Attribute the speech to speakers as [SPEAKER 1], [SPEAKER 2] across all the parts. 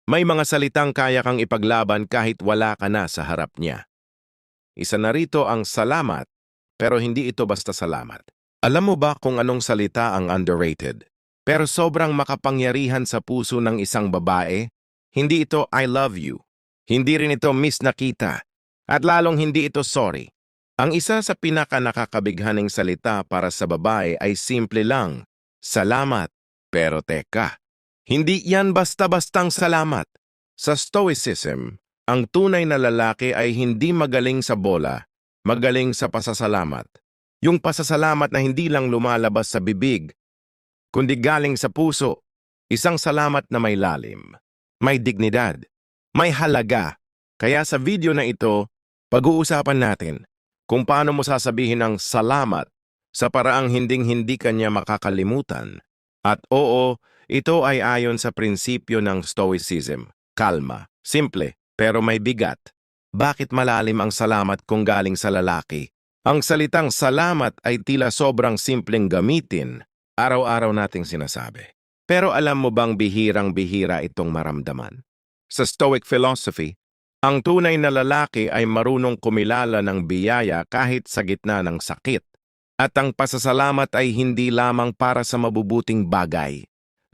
[SPEAKER 1] May mga salitang kaya kang ipaglaban kahit wala ka na sa harap niya. Isa na rito ang salamat, pero hindi ito basta salamat. Alam mo ba kung anong salita ang underrated? Pero sobrang makapangyarihan sa puso ng isang babae? Hindi ito I love you. Hindi rin ito miss na kita. At lalong hindi ito sorry. Ang isa sa pinaka-nakakabighaning salita para sa babae ay simple lang, salamat. Pero teka, hindi yan basta-bastang salamat. Sa Stoicism, ang tunay na lalaki ay hindi magaling sa bola, magaling sa pasasalamat. Yung pasasalamat na hindi lang lumalabas sa bibig, kundi galing sa puso. Isang salamat na may lalim, may dignidad, may halaga. Kaya sa video na ito, pag-uusapan natin kung paano mo sasabihin ang salamat sa paraang hinding-hindi kanya makakalimutan. At oo, ito ay ayon sa prinsipyo ng Stoicism. Kalma, simple, pero may bigat. Bakit malalim ang salamat kung galing sa lalaki? Ang salitang salamat ay tila sobrang simpleng gamitin, araw-araw nating sinasabi. Pero alam mo bang bihirang-bihira itong maramdaman? Sa Stoic philosophy, ang tunay na lalaki ay marunong kumilala ng biyaya kahit sa gitna ng sakit. At ang pasasalamat ay hindi lamang para sa mabubuting bagay.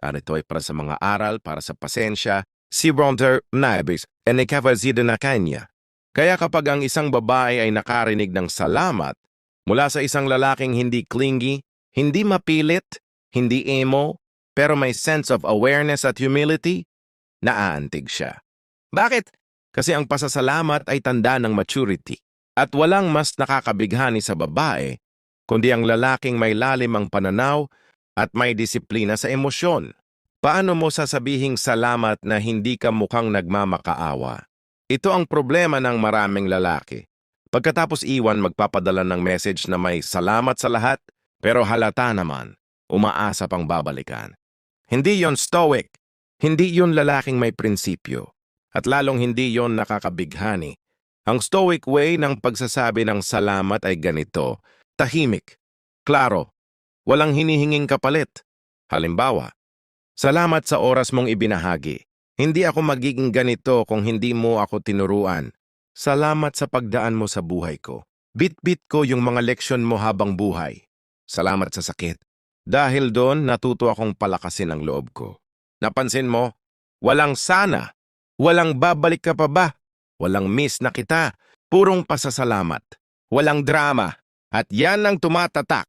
[SPEAKER 1] Ito ay para sa mga aral, para sa pasensya, si Bronter Nabis, Enikavazida na kanya. Kaya kapag ang isang babae ay nakarinig ng salamat mula sa isang lalaking hindi clingy, hindi mapilit, hindi emo, pero may sense of awareness at humility, naaantig siya. Bakit? Kasi ang pasasalamat ay tanda ng maturity. At walang mas nakakabighani sa babae, kundi ang lalaking may lalim ang pananaw at may disiplina sa emosyon. Paano mo sasabihing salamat na hindi ka mukhang nagmamakaawa? Ito ang problema ng maraming lalaki. Pagkatapos iwan, magpapadala ng message na may salamat sa lahat, pero halata naman, umaasa pang babalikan. Hindi yon stoic. Hindi yon lalaking may prinsipyo. At lalong hindi yon nakakabighani. Ang stoic way ng pagsasabi ng salamat ay ganito, tahimik, klaro, walang hinihinging kapalit. Halimbawa, salamat sa oras mong ibinahagi. Hindi ako magiging ganito kung hindi mo ako tinuruan. Salamat sa pagdaan mo sa buhay ko. Bit-bit ko yung mga leksyon mo habang buhay. Salamat sa sakit. Dahil doon, natuto akong palakasin ang loob ko. Napansin mo, walang sana. Walang babalik ka pa ba? Walang miss na kita. Purong pasasalamat. Walang drama. At yan ang tumatatak.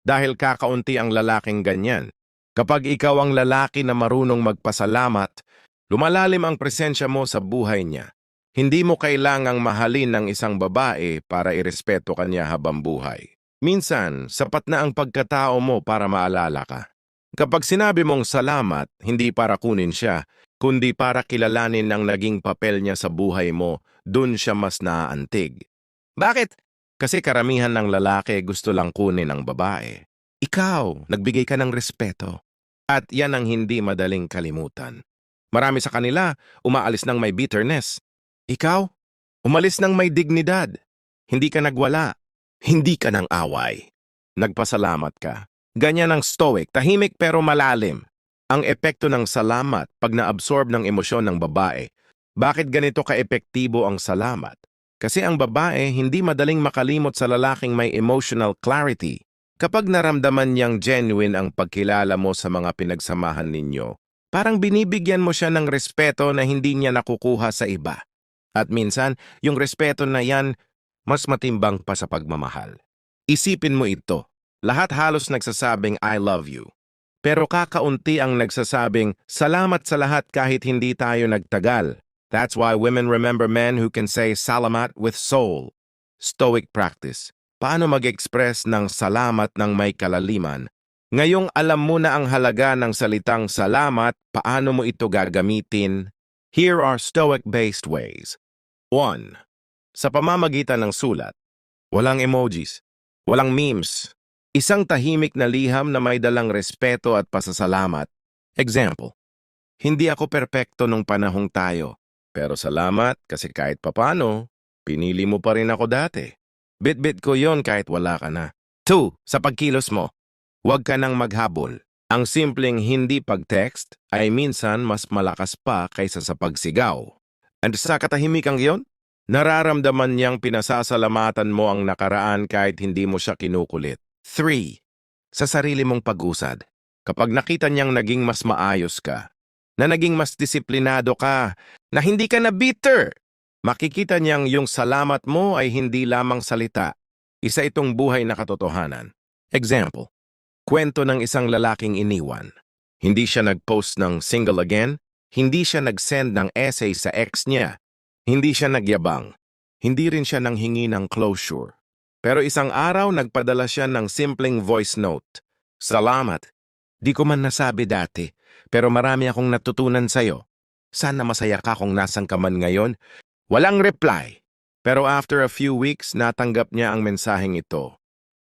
[SPEAKER 1] Dahil kakaunti ang lalaking ganyan. Kapag ikaw ang lalaki na marunong magpasalamat, lumalalim ang presensya mo sa buhay niya. Hindi mo kailangang mahalin ng isang babae para irespeto kanya habang buhay. Minsan, sapat na ang pagkatao mo para maalala ka. Kapag sinabi mong salamat, hindi para kunin siya, kundi para kilalanin ang naging papel niya sa buhay mo, dun siya mas naaantig. Bakit? Kasi karamihan ng lalaki gusto lang kunin ang babae. Ikaw, nagbigay ka ng respeto. At yan ang hindi madaling kalimutan. Marami sa kanila, umaalis ng may bitterness. Ikaw, umalis ng may dignidad. Hindi ka nagwala. Hindi ka ng away. Nagpasalamat ka. Ganyan ang stoic, tahimik pero malalim. Ang epekto ng salamat pag na-absorb ng emosyon ng babae. Bakit ganito ka-epektibo ang salamat? Kasi ang babae hindi madaling makalimot sa lalaking may emotional clarity. Kapag naramdaman niyang genuine ang pagkilala mo sa mga pinagsamahan ninyo, parang binibigyan mo siya ng respeto na hindi niya nakukuha sa iba. At minsan, yung respeto na yan, mas matimbang pa sa pagmamahal. Isipin mo ito, lahat halos nagsasabing I love you. Pero kakaunti ang nagsasabing salamat sa lahat kahit hindi tayo nagtagal. That's why women remember men who can say salamat with soul. Stoic practice. Paano mag-express ng salamat ng may kalaliman? Ngayong alam mo na ang halaga ng salitang salamat, paano mo ito gagamitin? Here are Stoic-based ways. 1. Sa pamamagitan ng sulat. Walang emojis. Walang memes. Isang tahimik na liham na may dalang respeto at pasasalamat. Example. Hindi ako perpekto nung panahong tayo. Pero salamat kasi kahit papano, pinili mo pa rin ako dati. Bit-bit ko yon kahit wala ka na. 2. Sa pagkilos mo. Huwag ka nang maghabol. Ang simpleng hindi pag-text ay minsan mas malakas pa kaysa sa pagsigaw. And sa katahimikang iyon, nararamdaman niyang pinasasalamatan mo ang nakaraan kahit hindi mo siya kinukulit. 3. Sa sarili mong pag-usad. Kapag nakita niyang naging mas maayos ka, na naging mas disiplinado ka, na hindi ka na bitter, makikita niyang yung salamat mo ay hindi lamang salita. Isa itong buhay na katotohanan. Example, kwento ng isang lalaking iniwan. Hindi siya nag-post ng single again, hindi siya nag-send ng essay sa ex niya, hindi siya nagyabang, hindi rin siya nanghingi ng closure. Pero isang araw nagpadala siya ng simpleng voice note. Salamat. Di ko man nasabi dati, pero marami akong natutunan sa'yo. Sana masaya ka kung nasan ka man ngayon. Walang reply. Pero after a few weeks, natanggap niya ang mensaheng ito.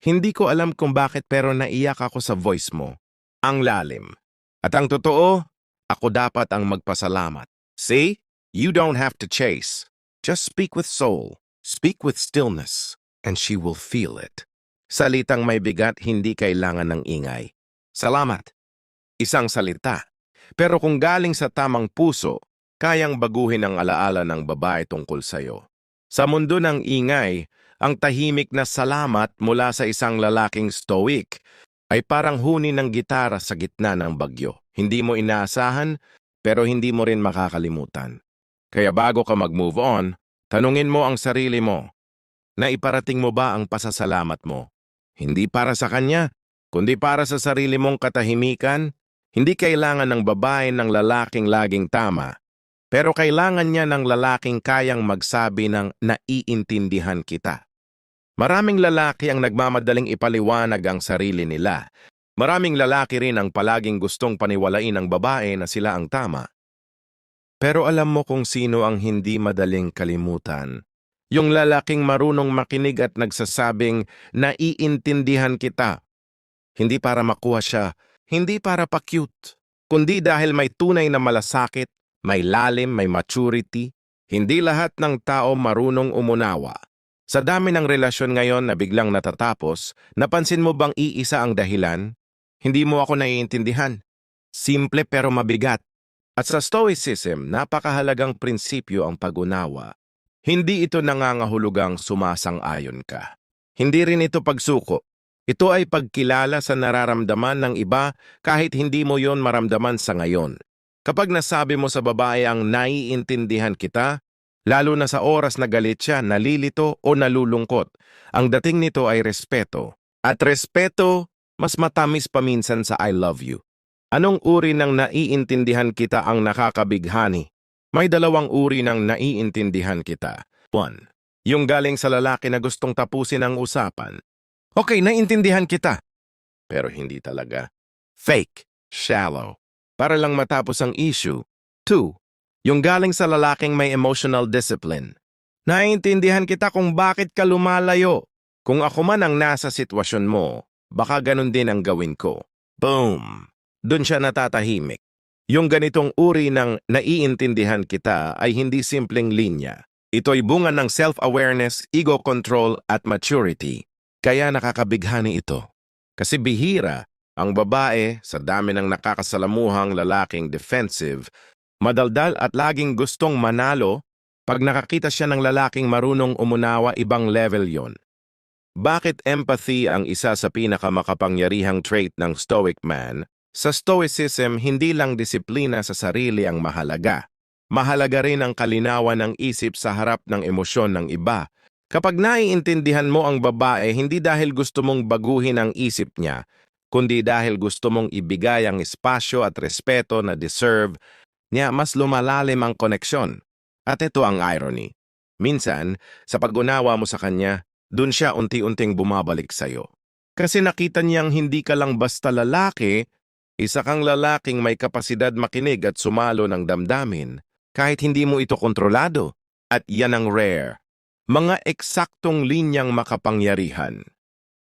[SPEAKER 1] Hindi ko alam kung bakit pero naiyak ako sa voice mo. Ang lalim. At ang totoo, ako dapat ang magpasalamat. See? You don't have to chase. Just speak with soul. Speak with stillness. And she will feel it. Salitang may bigat, hindi kailangan ng ingay. Salamat. Isang salita. Pero kung galing sa tamang puso, kayang baguhin ang alaala ng babae tungkol sa'yo. Sa mundo ng ingay, ang tahimik na salamat mula sa isang lalaking stoic ay parang huni ng gitara sa gitna ng bagyo. Hindi mo inaasahan, pero hindi mo rin makakalimutan. Kaya bago ka mag-move on, tanungin mo ang sarili mo, naiparating mo ba ang pasasalamat mo? Hindi para sa kanya, kundi para sa sarili mong katahimikan. Hindi kailangan ng babae ng lalaking laging tama, pero kailangan niya ng lalaking kayang magsabi ng naiintindihan kita. Maraming lalaki ang nagmamadaling ipaliwanag ang sarili nila. Maraming lalaki rin ang palaging gustong paniwalain ng babae na sila ang tama. Pero alam mo kung sino ang hindi madaling kalimutan. Yung lalaking marunong makinig at nagsasabing naiintindihan kita. Hindi para makuha siya, hindi para pa-cute, kundi dahil may tunay na malasakit, may lalim, may maturity. Hindi lahat ng tao marunong umunawa. Sa dami ng relasyon ngayon na biglang natatapos, napansin mo bang iisa ang dahilan? Hindi mo ako naiintindihan. Simple pero mabigat. At sa Stoicism, napakahalagang prinsipyo ang pag-unawa. Hindi ito nangangahulugang sumasang-ayon ka. Hindi rin ito pagsuko. Ito ay pagkilala sa nararamdaman ng iba kahit hindi mo yon maramdaman sa ngayon. Kapag nasabi mo sa babae ang naiintindihan kita, lalo na sa oras na galit siya, nalilito o nalulungkot, ang dating nito ay respeto. At respeto, mas matamis paminsan sa I love you. Anong uri ng naiintindihan kita ang nakakabighani? May dalawang uri ng naiintindihan kita. 1. Yung galing sa lalaki na gustong tapusin ang usapan. Okay, naiintindihan kita. Pero hindi talaga. Fake, shallow. Para lang matapos ang issue. 2. Yung galing sa lalaking may emotional discipline. Naiintindihan kita kung bakit ka lumalayo. Kung ako man ang nasa sitwasyon mo, baka ganun din ang gawin ko. Boom! Doon siya natatahimik. Yung ganitong uri ng naiintindihan kita ay hindi simpleng linya. Ito'y bunga ng self-awareness, ego control at maturity. Kaya nakakabighani ito. Kasi bihira, ang babae sa dami ng nakakasalamuhang lalaking defensive, madaldal at laging gustong manalo, pag nakakita siya ng lalaking marunong umunawa, ibang level yon. Bakit empathy ang isa sa pinakamakapangyarihang trait ng Stoic man? Sa Stoicism, hindi lang disiplina sa sarili ang mahalaga. Mahalaga rin ang kalinawan ng isip sa harap ng emosyon ng iba. Kapag naiintindihan mo ang babae, hindi dahil gusto mong baguhin ang isip niya, kundi dahil gusto mong ibigay ang espasyo at respeto na deserve niya, mas lumalalim ang koneksyon. At ito ang irony. Minsan, sa pag-unawa mo sa kanya, dun siya unti-unting bumabalik sa'yo. Kasi nakita niyang hindi ka lang basta lalaki, isa kang lalaking may kapasidad makinig at sumalo ng damdamin, kahit hindi mo ito kontrolado. At yan ang rare. Mga eksaktong linyang makapangyarihan.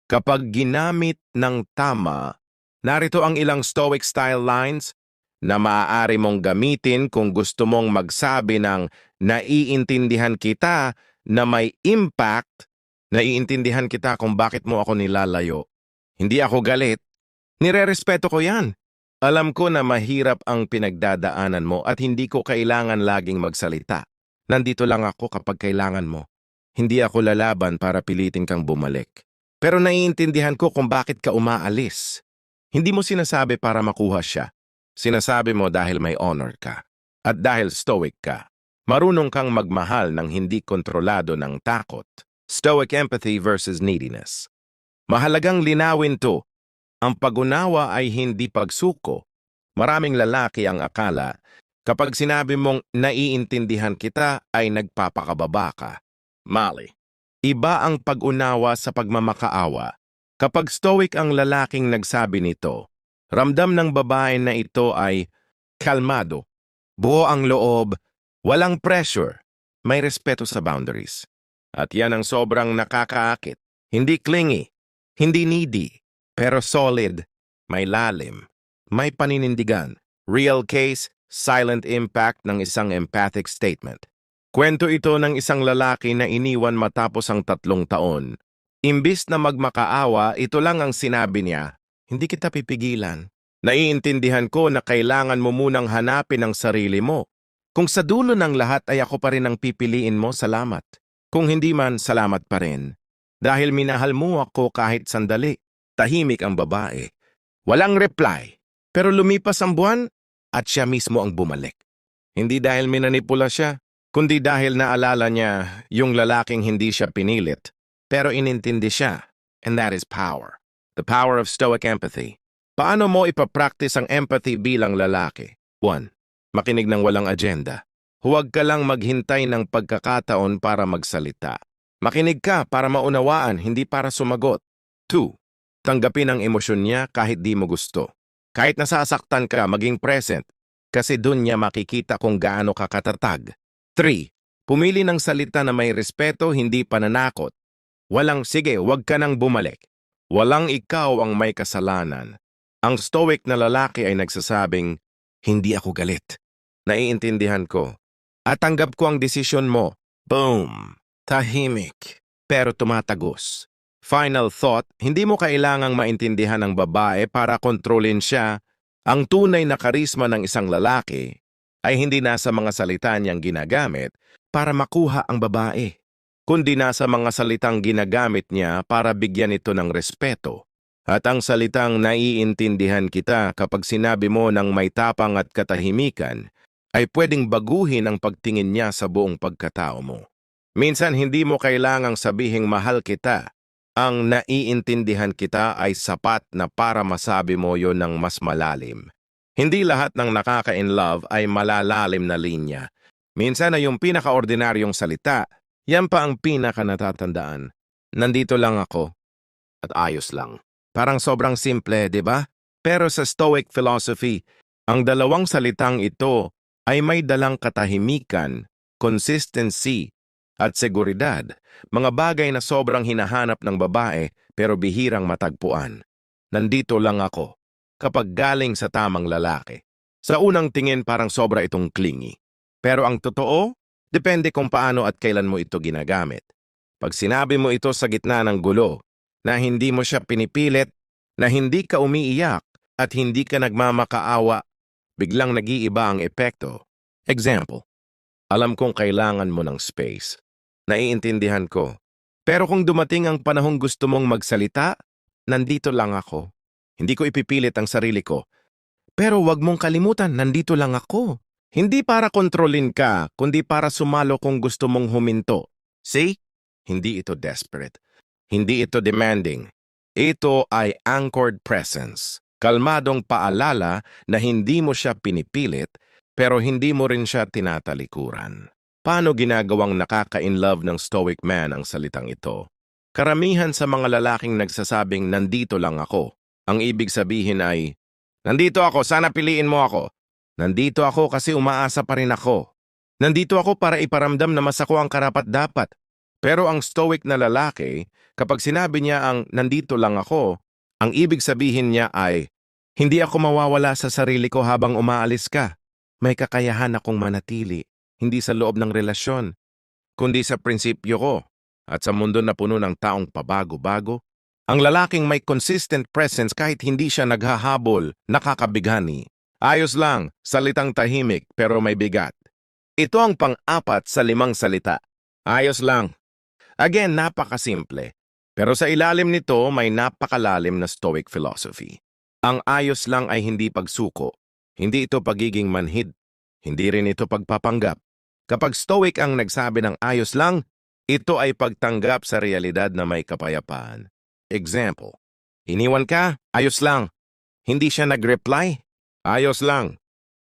[SPEAKER 1] Kapag ginamit ng tama, narito ang ilang Stoic style lines na maaari mong gamitin kung gusto mong magsabi ng naiintindihan kita na may impact, naiintindihan kita kung bakit mo ako nilalayo. Hindi ako galit, nirerespeto ko yan. Alam ko na mahirap ang pinagdadaanan mo at hindi ko kailangan laging magsalita. Nandito lang ako kapag kailangan mo. Hindi ako lalaban para pilitin kang bumalik. Pero naiintindihan ko kung bakit ka umaalis. Hindi mo sinasabi para makuha siya. Sinasabi mo dahil may honor ka. At dahil stoic ka. Marunong kang magmahal ng hindi kontrolado ng takot. Stoic empathy versus neediness. Mahalagang linawin to. Ang pag-unawa ay hindi pagsuko. Maraming lalaki ang akala, kapag sinabi mong naiintindihan kita ay nagpapakababa ka. Mali. Iba ang pag-unawa sa pagmamakaawa. Kapag stoic ang lalaking nagsabi nito, ramdam ng babae na ito ay kalmado, buo ang loob, walang pressure, may respeto sa boundaries. At yan ang sobrang nakakaakit. Hindi clingy, hindi needy. Pero solid, may lalim, may paninindigan. Real case, silent impact ng isang empathic statement. Kwento ito ng isang lalaki na iniwan matapos ang 3 taon. Imbis na magmakaawa, ito lang ang sinabi niya, hindi kita pipigilan. Naiintindihan ko na kailangan mo munang hanapin ang sarili mo. Kung sa dulo ng lahat ay ako pa rin ang pipiliin mo, salamat. Kung hindi man, salamat pa rin. Dahil minahal mo ako kahit sandali. Tahimik ang babae. Walang reply. Pero lumipas ang buwan at siya mismo ang bumalik. Hindi dahil minanipula siya, kundi dahil naalala niya yung lalaking hindi siya pinilit. Pero inintindi siya. And that is power. The power of stoic empathy. Paano mo ipapractice ang empathy bilang lalaki? 1. Makinig ng walang agenda. Huwag ka lang maghintay ng pagkakataon para magsalita. Makinig ka para maunawaan, hindi para sumagot. 2. Tanggapin ang emosyon niya kahit di mo gusto. Kahit nasasaktan ka, maging present. Kasi dun niya makikita kung gaano ka katatag. 3. Pumili ng salita na may respeto, hindi pananakot. Walang, sige, wag ka nang bumalik. Walang ikaw ang may kasalanan. Ang stoic na lalaki ay nagsasabing, hindi ako galit. Naiintindihan ko. At tanggap ko ang desisyon mo. Boom! Tahimik. Pero tumatagos. Final thought, hindi mo kailangang maintindihan ng babae para kontrolin siya. Ang tunay na karisma ng isang lalaki ay hindi nasa mga salita niyang ginagamit para makuha ang babae, kundi nasa mga salitang ginagamit niya para bigyan ito ng respeto. At ang salitang naiintindihan kita kapag sinabi mo ng may tapang at katahimikan ay pwedeng baguhin ang pagtingin niya sa buong pagkatao mo. Minsan hindi mo kailangang sabihing mahal kita. Ang naiintindihan kita ay sapat na para masabi mo yon ng mas malalim. Hindi lahat ng nakaka-inlove ay malalalim na linya. Minsan ay yung pinaka-ordinaryong salita, yan pa ang pinaka-natatandaan. Nandito lang ako at ayos lang. Parang sobrang simple, di ba? Pero sa Stoic philosophy, ang dalawang salitang ito ay may dalang katahimikan, consistency, at seguridad, mga bagay na sobrang hinahanap ng babae pero bihirang matagpuan. Nandito lang ako, kapag galing sa tamang lalaki. Sa unang tingin parang sobra itong clingy. Pero ang totoo, depende kung paano at kailan mo ito ginagamit. Pag sinabi mo ito sa gitna ng gulo, na hindi mo siya pinipilit, na hindi ka umiiyak at hindi ka nagmamakaawa, biglang nag-iiba ang epekto. Example, alam kong kailangan mo ng space. Naiintindihan ko. Pero kung dumating ang panahong gusto mong magsalita, nandito lang ako. Hindi ko ipipilit ang sarili ko. Pero wag mong kalimutan, nandito lang ako. Hindi para kontrolin ka, kundi para sumalo kung gusto mong huminto. See? Hindi ito desperate. Hindi ito demanding. Ito ay anchored presence. Kalmadong paalala na hindi mo siya pinipilit, pero hindi mo rin siya tinatalikuran. Paano ginagawang nakaka-inlove ng stoic man ang salitang ito? Karamihan sa mga lalaking nagsasabing nandito lang ako. Ang ibig sabihin ay, nandito ako, sana piliin mo ako. Nandito ako kasi umaasa pa rin ako. Nandito ako para iparamdam na mas ako ang karapat-dapat. Pero ang stoic na lalaki, kapag sinabi niya ang nandito lang ako, ang ibig sabihin niya ay, hindi ako mawawala sa sarili ko habang umaalis ka. May kakayahan akong manatili. Hindi sa loob ng relasyon, kundi sa prinsipyo ko at sa mundo na puno ng taong pabago-bago, Ang lalaking may consistent presence kahit hindi siya naghahabol, nakakabighani. Ayos lang, salitang tahimik pero may bigat. Ito ang pang-apat sa 5 salita. Ayos lang. Again, napakasimple. Pero sa ilalim nito may napakalalim na Stoic philosophy. Ang ayos lang ay hindi pagsuko. Hindi ito pagiging manhid. Hindi rin ito pagpapanggap. Kapag Stoic ang nagsabi ng ayos lang, ito ay pagtanggap sa realidad na may kapayapaan. Example, iniwan ka, ayos lang. Hindi siya nag-reply, ayos lang.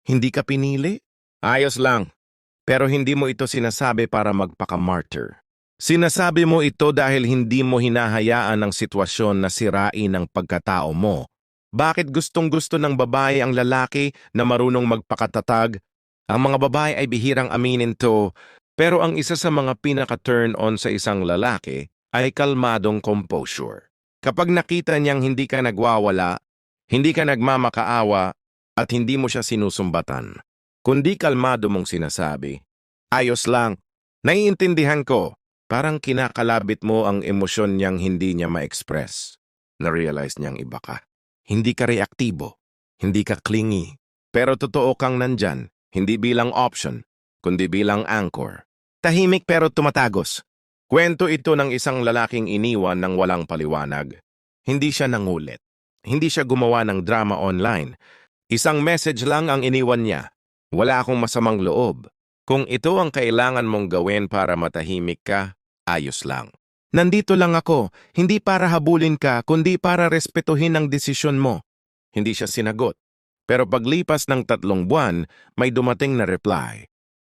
[SPEAKER 1] Hindi ka pinili, ayos lang. Pero hindi mo ito sinasabi para magpaka-martyr. Sinasabi mo ito dahil hindi mo hinahayaan ang sitwasyon na sirain ang pagkatao mo. Bakit gustong-gusto ng babae ang lalaki na marunong magpakatatag? Ang mga babae ay bihirang aminin to, pero ang isa sa mga pinaka-turn-on sa isang lalaki ay kalmadong composure. Kapag nakita niyang hindi ka nagwawala, hindi ka nagmamakaawa, at hindi mo siya sinusumbatan, kundi kalmado mong sinasabi, ayos lang, naiintindihan ko, parang kinakalabit mo ang emosyon niyang hindi niya ma-express. Na-realize niyang iba ka. Hindi ka reaktibo, hindi ka clingy, pero totoo kang nandyan, hindi bilang option, kundi bilang anchor. Tahimik pero tumatagos. Kwento ito ng isang lalaking iniwan ng walang paliwanag. Hindi siya nangulit. Hindi siya gumawa ng drama online. Isang message lang ang iniwan niya. Wala akong masamang loob. Kung ito ang kailangan mong gawin para matahimik ka, ayos lang. Nandito lang ako, hindi para habulin ka, kundi para respetuhin ang desisyon mo. Hindi siya sinagot. Pero paglipas ng 3 buwan, may dumating na reply.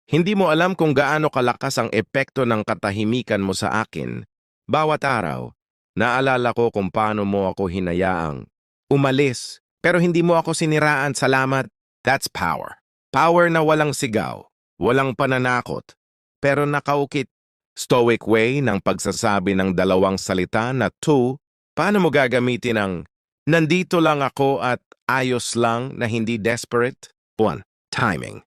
[SPEAKER 1] Hindi mo alam kung gaano kalakas ang epekto ng katahimikan mo sa akin. Bawat araw, naalala ko kung paano mo ako hinayaang umalis, pero hindi mo ako siniraan, salamat. That's power. Power na walang sigaw, walang pananakot, pero nakaukit. Stoic way ng pagsasabi ng 2 salita na 2, paano mo gagamitin ang nandito lang ako at ayos lang na hindi desperate? 1. Timing.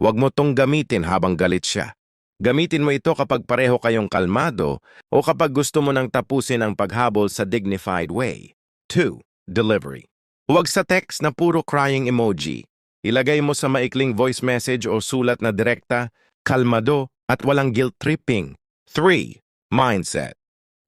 [SPEAKER 1] Huwag mo tong gamitin habang galit siya. Gamitin mo ito kapag pareho kayong kalmado o kapag gusto mo nang tapusin ang paghabol sa dignified way. 2. Delivery. Huwag sa text na puro crying emoji. Ilagay mo sa maikling voice message o sulat na direkta, kalmado at walang guilt-tripping. 3. Mindset.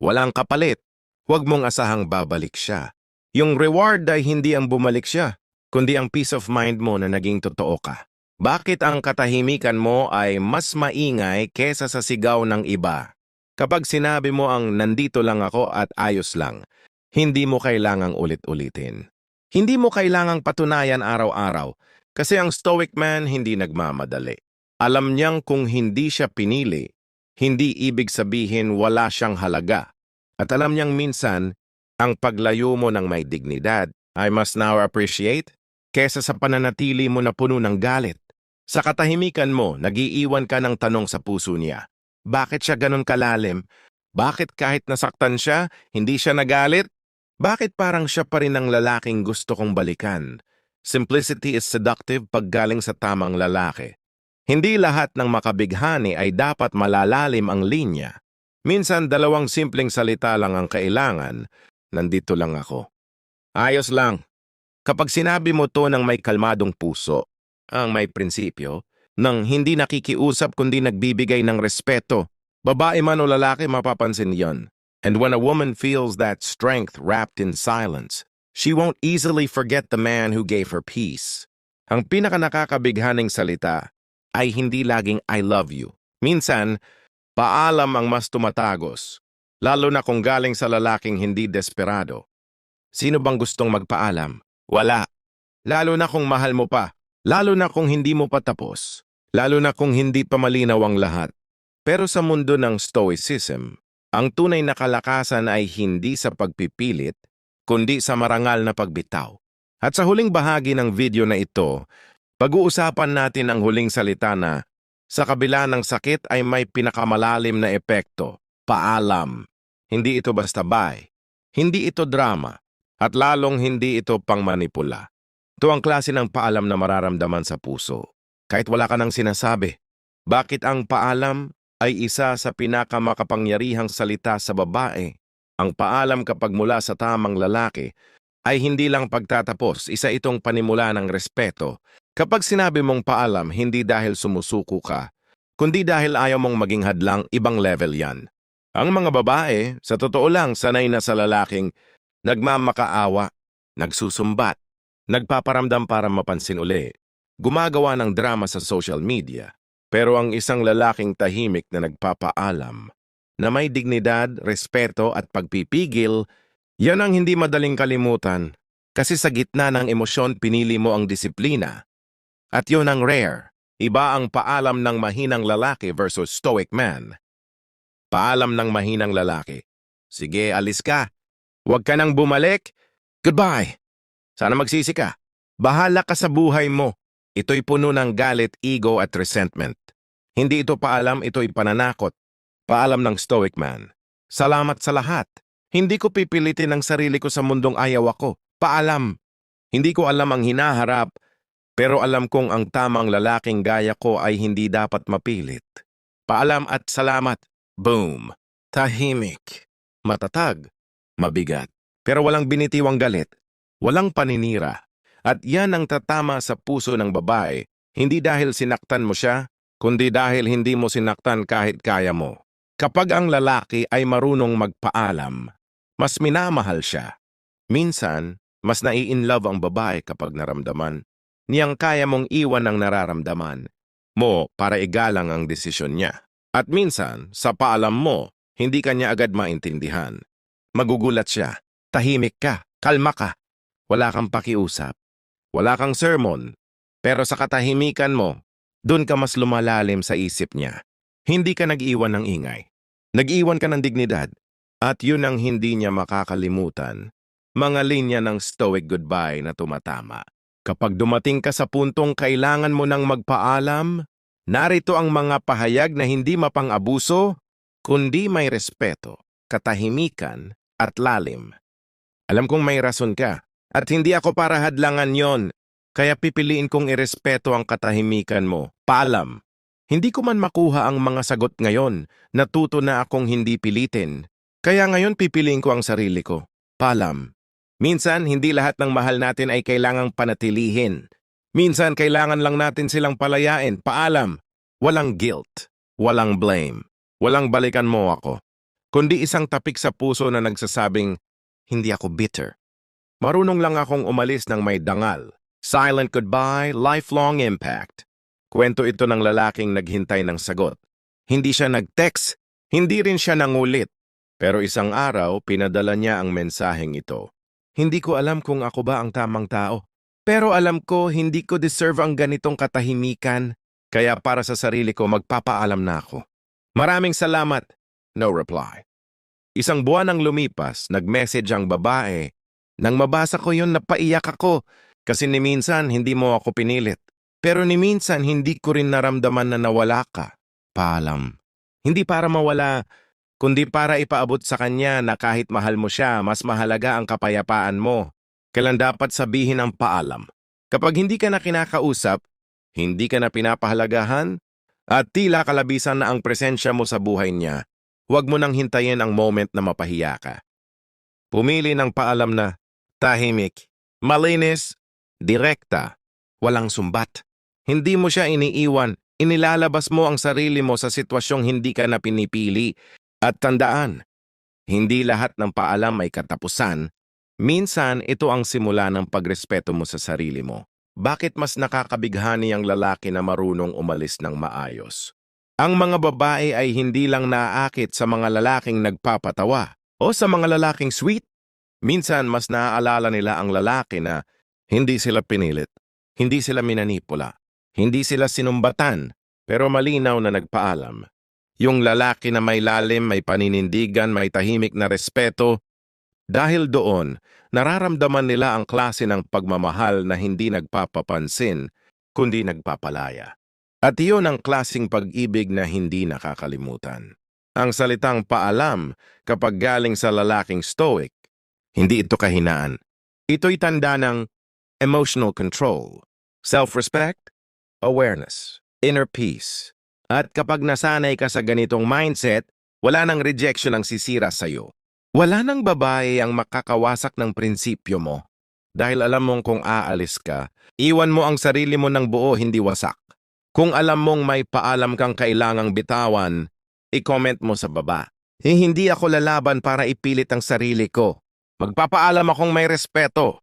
[SPEAKER 1] Walang kapalit. Huwag mong asahang babalik siya. Yung reward ay hindi ang bumalik siya, kundi ang peace of mind mo na naging totoo ka. Bakit ang katahimikan mo ay mas maingay kesa sa sigaw ng iba? Kapag sinabi mo ang nandito lang ako at ayos lang, hindi mo kailangang ulit-ulitin. Hindi mo kailangang patunayan araw-araw kasi ang Stoic man hindi nagmamadali. Alam niyang kung hindi siya pinili, hindi ibig sabihin wala siyang halaga. At alam niyang minsan, ang paglayo mo ng may dignidad ay mas now-appreciate kesa sa pananatili mo na puno ng galit. Sa katahimikan mo, nag-iiwan ka ng tanong sa puso niya. Bakit siya ganun kalalim? Bakit kahit nasaktan siya, hindi siya nagalit? Bakit parang siya pa rin ang lalaking gusto kong balikan? Simplicity is seductive pag galing sa tamang lalaki. Hindi lahat ng makabighani ay dapat malalalim ang linya. Minsan 2 simpleng salita lang ang kailangan. Nandito lang ako. Ayos lang. Kapag sinabi mo to ng may kalmadong puso, ang may prinsipyo, nang hindi nakikiusap kundi nagbibigay ng respeto, babae man o lalaki mapapansin yon. And when a woman feels that strength wrapped in silence, she won't easily forget the man who gave her peace. Ang pinakanakakabighaning salita ay hindi laging I love you. Minsan, paalam ang mas tumatagos, lalo na kung galing sa lalaking hindi desperado. Sino bang gustong magpaalam? Wala. Lalo na kung mahal mo pa. Lalo na kung hindi mo pa tapos. Lalo na kung hindi pa malinaw ang lahat. Pero sa mundo ng Stoicism, ang tunay na kalakasan ay hindi sa pagpipilit, kundi sa marangal na pagbitaw. At sa huling bahagi ng video na ito, pag-uusapan natin ang huling salita na sa kabila ng sakit ay may pinakamalalim na epekto, paalam. Hindi ito basta bye. Hindi ito drama. At lalong hindi ito pangmanipula. Ito ang klase ng paalam na mararamdaman sa puso. Kahit wala ka nang sinasabi. Bakit ang paalam ay isa sa pinakamakapangyarihang salita sa babae? Ang paalam kapag mula sa tamang lalaki ay hindi lang pagtatapos, isa itong panimula ng respeto. Kapag sinabi mong paalam, hindi dahil sumusuko ka, kundi dahil ayaw mong maging hadlang, ibang level yan. Ang mga babae, sa totoo lang, sanay na sa lalaking nagmamakaawa, nagsusumbat, nagpaparamdam para mapansin uli, gumagawa ng drama sa social media. Pero ang isang lalaking tahimik na nagpapaalam, na may dignidad, respeto at pagpipigil, yan ang hindi madaling kalimutan. Kasi sa gitna ng emosyon, pinili mo ang disiplina. At yun ang rare. Iba ang paalam ng mahinang lalaki versus stoic man. Paalam ng mahinang lalaki. Sige, alis ka. Huwag ka nang bumalik. Goodbye. Sana magsisi ka. Bahala ka sa buhay mo. Ito'y puno ng galit, ego at resentment. Hindi ito paalam, ito'y pananakot. Paalam ng stoic man. Salamat sa lahat. Hindi ko pipilitin ang sarili ko sa mundong ayaw ako. Paalam. Hindi ko alam ang hinaharap, pero alam kong ang tamang lalaking gaya ko ay hindi dapat mapilit. Paalam at salamat. Boom. Tahimik. Matatag. Mabigat. Pero walang binitiwang galit. Walang paninira. At yan ang tatama sa puso ng babae, hindi dahil sinaktan mo siya, kundi dahil hindi mo sinaktan kahit kaya mo. Kapag ang lalaki ay marunong magpaalam, mas minamahal siya. Minsan, mas nai-inlove ang babae kapag naramdaman niyang kaya mong iwan ang nararamdaman mo para igalang ang desisyon niya. At minsan, sa paalam mo, hindi kanya agad maintindihan. Magugulat siya, tahimik ka, kalma ka, wala kang pakiusap, wala kang sermon, pero sa katahimikan mo, dun ka mas lumalalim sa isip niya. Hindi ka nag-iwan ng ingay. Nag-iwan ka ng dignidad. At yun ang hindi niya makakalimutan. Mga linya ng stoic goodbye na tumatama. Kapag dumating ka sa puntong kailangan mo nang magpaalam, narito ang mga pahayag na hindi mapang-abuso, kundi may respeto, katahimikan at lalim. Alam kong may rason ka, at hindi ako para hadlangan yon, kaya pipiliin kong irespeto ang katahimikan mo. Paalam. Hindi ko man makuha ang mga sagot ngayon, natuto na akong hindi pilitin. Kaya ngayon pipiliin ko ang sarili ko. Paalam. Minsan, hindi lahat ng mahal natin ay kailangang panatilihin. Minsan, kailangan lang natin silang palayain. Paalam. Walang guilt. Walang blame. Walang balikan mo ako. Kundi isang tapik sa puso na nagsasabing, hindi ako bitter. Marunong lang akong umalis ng may dangal. Silent goodbye, lifelong impact. Kwento ito ng lalaking naghintay ng sagot. Hindi siya nag-text, hindi rin siya nangulit. Pero isang araw, pinadala niya ang mensaheng ito. Hindi ko alam kung ako ba ang tamang tao. Pero alam ko, hindi ko deserve ang ganitong katahimikan. Kaya para sa sarili ko, magpapaalam na ako. Maraming salamat. No reply. Isang buwan ang lumipas, nag-message ang babae. Nang mabasa ko yun, napaiyak ako. Kasi ni minsan, hindi mo ako pinilit. Pero ni minsan, hindi ko rin naramdaman na nawala ka. Paalam. Hindi para mawala, kundi para ipaabot sa kanya na kahit mahal mo siya, mas mahalaga ang kapayapaan mo. Kailan dapat sabihin ang paalam? Kapag hindi ka na kinakausap, hindi ka na pinapahalagahan, at tila kalabisan na ang presensya mo sa buhay niya, huwag mo nang hintayin ang moment na mapahiya ka. Pumili ng paalam na tahimik, malinis, direkta, walang sumbat. Hindi mo siya iniiwan, inilalabas mo ang sarili mo sa sitwasyong hindi ka na pinipili. At tandaan, hindi lahat ng paalam may katapusan. Minsan, ito ang simula ng pagrespeto mo sa sarili mo. Bakit mas nakakabighani ang lalaki na marunong umalis ng maayos? Ang mga babae ay hindi lang naaakit sa mga lalaking nagpapatawa o sa mga lalaking sweet. Minsan, mas naaalala nila ang lalaki na hindi sila pinilit, hindi sila minanipula. Hindi sila sinumbatan, pero malinaw na nagpaalam. Yung lalaki na may lalim, may paninindigan, may tahimik na respeto. Dahil doon, nararamdaman nila ang klase ng pagmamahal na hindi nagpapapansin, kundi nagpapalaya. At iyon ang klaseng pag-ibig na hindi nakakalimutan. Ang salitang paalam, kapag galing sa lalaking stoic, hindi ito kahinaan. Ito'y tanda ng emotional control, self-respect, awareness, inner peace. At kapag nasanay ka sa ganitong mindset, wala nang rejection ang sisira sa'yo. Wala nang babae ang makakawasak ng prinsipyo mo. Dahil alam mong kung aalis ka, iwan mo ang sarili mo ng buo, hindi wasak. Kung alam mong may paalam kang kailangang bitawan, i-comment mo sa baba. Hindi ako lalaban para ipilit ang sarili ko. Magpapaalam akong may respeto.